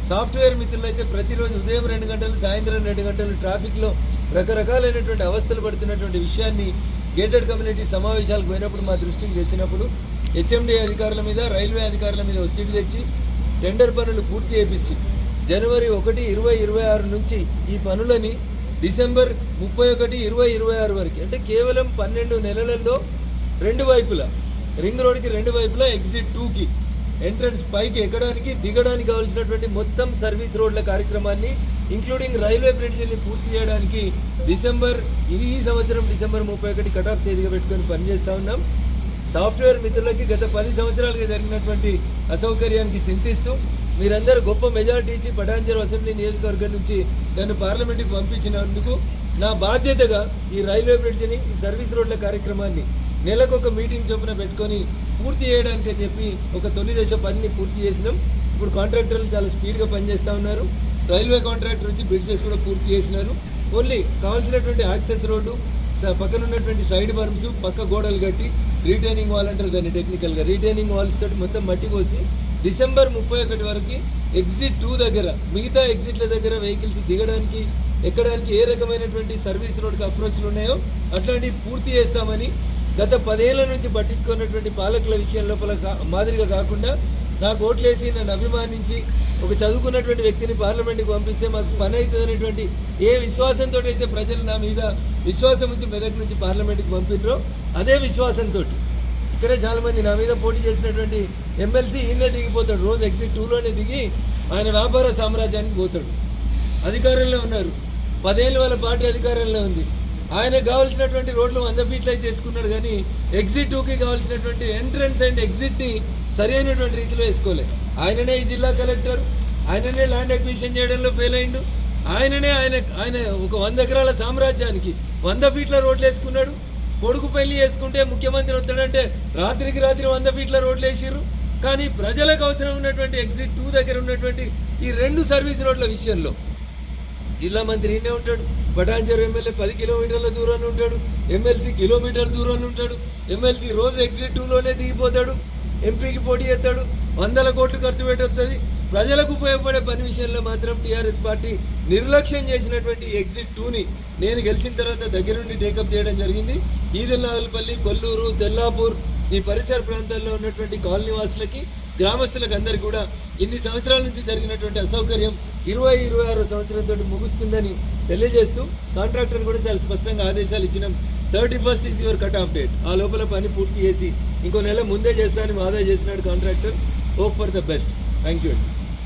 Software మిత్రులు అయితే ప్రతిరోజు ఉదయం 2 గంటలు సాయంత్రం 2 గంటలు ట్రాఫిక్లో రకరకాలైనటువంటి అవస్థలు పడుతున్నటువంటి విషయాన్ని గేటెడ్ కమ్యూనిటీ సమావేశాలకు పోయినప్పుడు మా దృష్టికి తెచ్చినప్పుడు హెచ్ఎండి అధికారుల మీద రైల్వే అధికారుల మీద ఒత్తిడి తెచ్చి టెండర్ పనులు పూర్తి చేయించి జనవరి 1, 2026 నుంచి ఈ పనులని డిసెంబర్ 31, 2026 వరకు అంటే కేవలం 12 నెలలలో 2 వైపులా రింగ్ రోడ్కి 2 వైపులా ఎగ్జిట్ 2కి ఎంట్రన్స్ పైకి ఎక్కడానికి దిగడానికి కావాల్సినటువంటి మొత్తం సర్వీస్ రోడ్ల కార్యక్రమాన్ని ఇంక్లూడింగ్ రైల్వే బ్రిడ్జిని పూర్తి చేయడానికి ఈ సంవత్సరం డిసెంబర్ 31 కట్ ఆఫ్ తేదీగా పెట్టుకొని పనిచేస్తూ ఉన్నాం. సాఫ్ట్వేర్ మిత్రులకి గత 10 సంవత్సరాలుగా జరిగినటువంటి అసౌకర్యానికి చింతిస్తూ మీరందరూ గొప్ప మెజారిటీ ఇచ్చి పటాన్చెరు అసెంబ్లీ నియోజకవర్గం నుంచి నన్ను పార్లమెంటుకి పంపించినందుకు నా బాధ్యతగా ఈ రైల్వే బ్రిడ్జిని ఈ సర్వీస్ రోడ్ల కార్యక్రమాన్ని నెలకొక మీటింగ్ చొప్పున పెట్టుకొని పూర్తి చేయడానికి అని చెప్పి ఒక తొలి దశ పనిని పూర్తి చేసినాం. ఇప్పుడు కాంట్రాక్టర్లు చాలా స్పీడ్గా పనిచేస్తూ ఉన్నారు. రైల్వే కాంట్రాక్టర్ నుంచి బ్రిడ్జెస్ కూడా పూర్తి చేసినారు. ఓన్లీ కావాల్సినటువంటి యాక్సెస్ రోడ్డు పక్కన ఉన్నటువంటి సైడ్ బర్మ్స్ పక్క గోడలు కట్టి రీటైనింగ్ వాల్ అంటారు దాన్ని టెక్నికల్గా రీటైనింగ్ వాల్స్ తోటి మొత్తం మట్టి పోసి డిసెంబర్ 31 వరకు ఎగ్జిట్ 2 దగ్గర మిగతా ఎగ్జిట్ల దగ్గర వెహికల్స్ దిగడానికి ఎక్కడానికి ఏ రకమైనటువంటి సర్వీస్ రోడ్కి అప్రోచ్లు ఉన్నాయో అట్లాంటివి పూర్తి చేస్తామని గత 10 ఏళ్ల నుంచి పట్టించుకున్నటువంటి పాలకుల విషయం లోపల మాదిరిగా కాకుండా నాకు ఓట్లేసి నన్ను అభిమానించి ఒక చదువుకున్నటువంటి వ్యక్తిని పార్లమెంట్కి పంపిస్తే మాకు పని అవుతుంది అనేటువంటి ఏ విశ్వాసంతో అయితే ప్రజలు నా మీద విశ్వాసం ఉంచి మెదక్ నుంచి పార్లమెంట్కి పంపినరో అదే విశ్వాసంతో ఇక్కడే చాలామంది నా మీద పోటీ చేసినటువంటి ఎమ్మెల్సీ ఈయనే దిగిపోతాడు. రోజు ఎగ్జిట్ 2లోనే దిగి ఆయన వ్యాపార సామ్రాజ్యానికి పోతాడు. అధికారంలో ఉన్నారు, 10 ఏళ్ళు వాళ్ళ పార్టీ అధికారంలో ఉంది. ఆయనకు కావాల్సినటువంటి రోడ్లు 100 ఫీట్లు అయితే వేసుకున్నాడు కానీ ఎగ్జిట్ 2కి కావాల్సినటువంటి ఎంట్రన్స్ అండ్ ఎగ్జిట్ని సరైనటువంటి రీతిలో వేసుకోలేదు. ఆయననే ఈ జిల్లా కలెక్టర్, ఆయననే ల్యాండ్ అక్విజిషన్ చేయడంలో ఫెయిల్ అయిండు. ఆయన ఒక 100 ఎకరాల సామ్రాజ్యానికి 100 ఫీట్ల రోడ్లు వేసుకున్నాడు. కొడుకు పెళ్లి చేసుకుంటే ముఖ్యమంత్రి వస్తాడంటే రాత్రికి రాత్రి 100 ఫీట్ల రోడ్లు వేసిర్రు. కానీ ప్రజలకు అవసరం ఉన్నటువంటి ఎగ్జిట్ 2 దగ్గర ఉన్నటువంటి ఈ 2 సర్వీస్ రోడ్ల విషయంలో జిల్లా మంత్రి ఈయనే ఉంటాడు, పటాన్చెరు ఎమ్మెల్యే 10 కిలోమీటర్ల దూరంలో ఉంటాడు, ఎమ్మెల్సీ కిలోమీటర్ దూరంలో ఉంటాడు. ఎమ్మెల్సీ రోజు ఎగ్జిట్ 2లోనే దిగిపోతాడు, ఎంపీకి పోటీ చేస్తాడు, 100 కోట్లు ఖర్చు పెట్టొస్తుంది. ప్రజలకు ఉపయోగపడే పని విషయంలో మాత్రం టీఆర్ఎస్ పార్టీ నిర్లక్ష్యం చేసినటువంటి ఎగ్జిట్ 2ని నేను గెలిచిన తర్వాత దగ్గరుండి టేకప్ చేయడం జరిగింది. ఈదెల్లాపల్లి, కొల్లూరు, తెల్లాపూర్ ఈ పరిసర ప్రాంతాల్లో ఉన్నటువంటి కాలనీ వాసులకి గ్రామస్తులకు అందరికీ కూడా ఇన్ని సంవత్సరాల నుంచి జరిగినటువంటి అసౌకర్యం 2026 సంవత్సరంతో ముగుస్తుందని తెలియజేస్తూ కాంట్రాక్టర్ కూడా చాలా స్పష్టంగా ఆదేశాలు ఇచ్చినాం. 31st is your cut off date. ఆ లోపల పని పూర్తి చేసి ఇంకో నెల ముందే చేస్తానని వాదా చేసినాడు contractor. Hope for the best. Thank you అండి.